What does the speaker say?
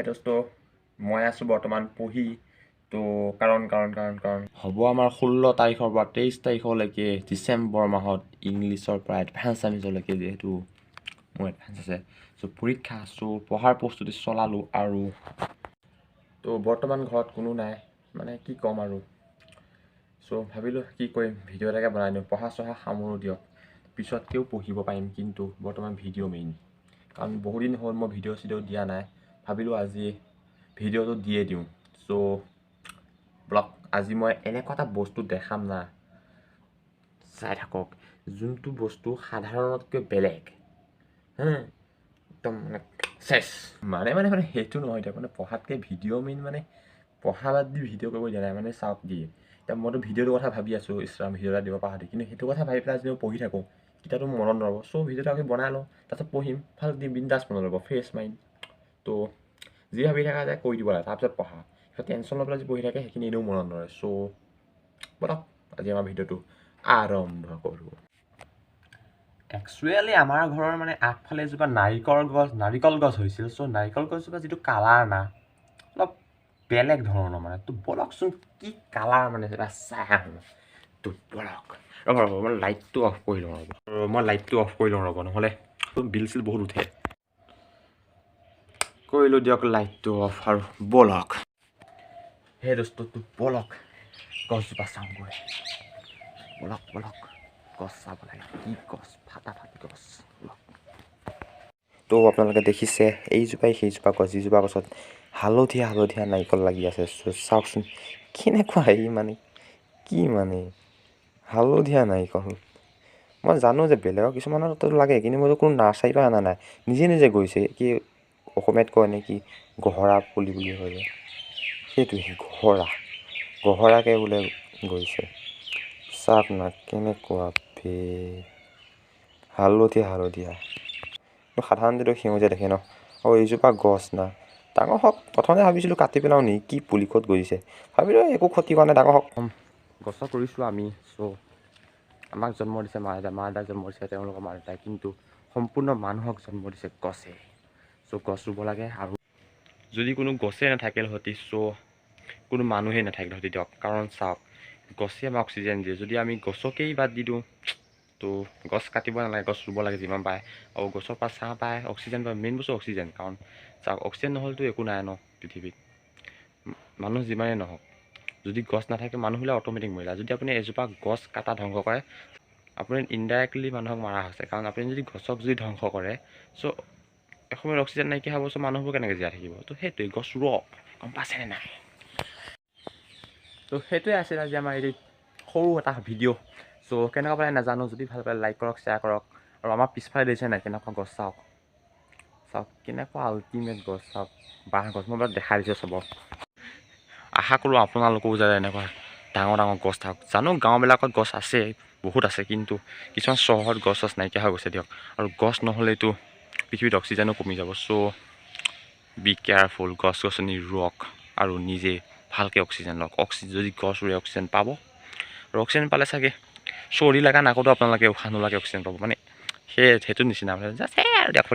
দোস্ত মই আছোঁ বৰ্তমান পঢ়ি তো কাৰণ হ'ব আমাৰ 16 তাৰিখৰ পৰা 23 তাৰিখলৈকে ডিচেম্বৰ মাহত ইংলিছৰ পৰা এডভান্স আমিজলৈকে যিহেতু মোৰ এডভান্স আছে চ' পৰীক্ষা পঢ়াৰ প্ৰস্তুতি চলালোঁ আৰু তো বৰ্তমান ঘৰত কোনো নাই মানে কি ক'ম আৰু চ' ভাবিলোঁ কি কৰিম ভিডিঅ' এটাকে বনাই দিওঁ পঢ়া সামৰোঁ দিয়ক পিছতকৈও পঢ়িব পাৰিম কিন্তু বৰ্তমান ভিডিঅ' মেইন কাৰণ বহুদিন হ'ল মই ভিডিঅ' দিয়া নাই ভাবিলোঁ আজি ভিডিঅ'টো দিয়ে দিওঁ চ' ব্লগ আজি মই এনেকুৱা এটা বস্তু দেখাম না চাই থাকক যোনটো বস্তু সাধাৰণতকৈ বেলেগ একদম মানে চেচ মানে সেইটো নহয় এতিয়া মানে পঢ়াতকৈ ভিডিঅ' মেইন মানে পঢ়া বাদ দি ভিডিঅ' কৰিব দিয়া নাই মানে চাওক দিয়ে এতিয়া মইতো ভিডিঅ'টোৰ কথা ভাবি আছোঁ ইনষ্টাগ্ৰাম ভিডিঅ' এটা দিব পাহৰি কিন্তু সেইটো কথা ভাবি পেলাই যদি মই পঢ়ি থাকোঁ তেতিয়াতো মনত নৰব চ' ভিডিঅ'টো আমি বনাই লওঁ তাৰপিছত পঢ়িম ভাল দিম বিন্দাছ মনত ৰ'ব ফ্ৰেছ মাইণ্ড তো যি ভাবি থকা যায় কৰি দিব লাগে তাৰপিছত পঢ়া টেনশ্যন লৈ পেলাই যি পঢ়ি থাকে সেইখিনি এনেও মনত নৰয় চ' বলক আজি আমাৰ ভিডিঅ'টো আৰম্ভ কৰোঁ একচুৱেলি আমাৰ ঘৰৰ মানে আগফালে এজোপা নাৰিকল গছ হৈছিল চ' নাৰিকল গছজোপা যিটো কালাৰ না অলপ বেলেগ ধৰণৰ মানে তো বলকচোন কি কালাৰ মানে এটা চাই আহোঁ তো বলক ৰ'ব মই লাইটটো অফ কৰি লওঁ ৰ'ব নহ'লে বিল চিল বহুত উঠে কৰিলোঁ দিয়ক লাইটটো অফ আৰু বলক সেই দোস্তটো বলক গছজোপা চাওঁগৈ বলক গছ চাব লাগে কি গছ ফাটাফাটি গছ তো আপোনালোকে দেখিছে এইজোপাই সেইজোপা গছ যিজোপা গছত হালধীয়া নাৰিকল লাগি আছে চাওকচোন কেনেকুৱা মানে কি মানে হালধীয়া নাৰিকল মই জানো যে বেলেগৰ কিছুমানৰ তাতো লাগে কিন্তু মই কোনো নাৰ্চাৰীৰ পৰা অনা নাই নিজে গৈছে কি অসমীয়াত কয় নেকি গহৰা পুলি বুলি কয় যে সেইটোৱে গহৰাকৈ বোলে গৈছে চাওক না কেনেকুৱা হালধীয়া সাধাৰণতে সেউজীয়া দেখে ন আৰু এইজোপা গছ না ডাঙৰ হওক প্ৰথমতে ভাবিছিলোঁ কাটি পেলাওঁ নি কি পুলি ক'ত গজিছে ভাবিলোঁ একো ক্ষতি কৰা নাই ডাঙৰ হওক গছত কৰিছোঁ আমি চ' আমাক জন্ম দিছে মা দেউতাই জন্ম দিছে তেওঁলোকৰ মা দেউতাই কিন্তু সম্পূৰ্ণ মানুহক জন্ম দিছে গছে চ' গছ ৰুব লাগে আৰু যদি কোনো গছেই নাথাকিলহঁতি চ' কোনো মানুহেই নাথাকিলহঁতি দিয়ক কাৰণ চাওক গছে আমাক অক্সিজেন দিয়ে যদি আমি গছকেই বাদ দি দিওঁ তো গছ কাটিব নালাগে গছ ৰুব লাগে যিমান পায় আৰু গছৰ পৰা ছাঁ পায় অক্সিজেন পায় মেইন বস্তু অক্সিজেন কাৰণ চাওক অক্সিজেন নহ'লেতো একো নাই ন পৃথিৱীত মানুহ যিমানেই নহওক যদি গছ নাথাকে মানুহবিলাক অট'মেটিক মৰিলা যদি আপুনি এজোপা গছ কাটা ধ্বংস কৰে আপুনি ইনডাইৰেক্টলি মানুহক মৰা হৈছে কাৰণ আপুনি যদি গছক যদি ধ্বংস কৰে চ' এসময়ত অক্সিজেন নাইকিয়া হ'ব চ' মানুহবোৰ কেনেকৈ জীয়াই থাকিব তো সেইটোৱে গছ ৰুৱক গম পাইছেনে নাই তো সেইটোৱে আছিল আজি আমাৰ এই সৰু এটা ভিডিঅ' চ' কেনেকুৱা পালে নাজানো যদি ভাল পালে লাইক কৰক শ্বেয়াৰ কৰক আৰু আমাৰ পিছফালে দেখিছে নাই কেনেকুৱা গছ চাওক কেনেকুৱা আল্টিমেট গছ চাওক বাঁহ গছ মই বাৰু দেখাই দিছোঁ চবক আশা কৰোঁ আপোনালোকেও যাতে এনেকুৱা ডাঙৰ গছ থাকক জানো গাঁওবিলাকত গছ আছে বহুত আছে কিন্তু কিছুমান চহৰত গছ নাইকিয়া হৈ গৈছে দিয়ক আৰু গছ নহ'লেতো পৃথিৱীত অক্সিজেনো কমি যাব চ' বি কেয়াৰফুল গছ গছনি ৰুৱক আৰু নিজে ভালকৈ অক্সিজেন লওক যদি গছ ৰুৱে অক্সিজেন পাব আৰু অক্সিজেন পালে চাগে চৰ্দি লগা নাকতো আপোনালোকে উশাহ নোলোৱাকৈ অক্সিজেন পাব মানে সেইটো নিচিনা মানে জাষ্ট আৰু দিয়ক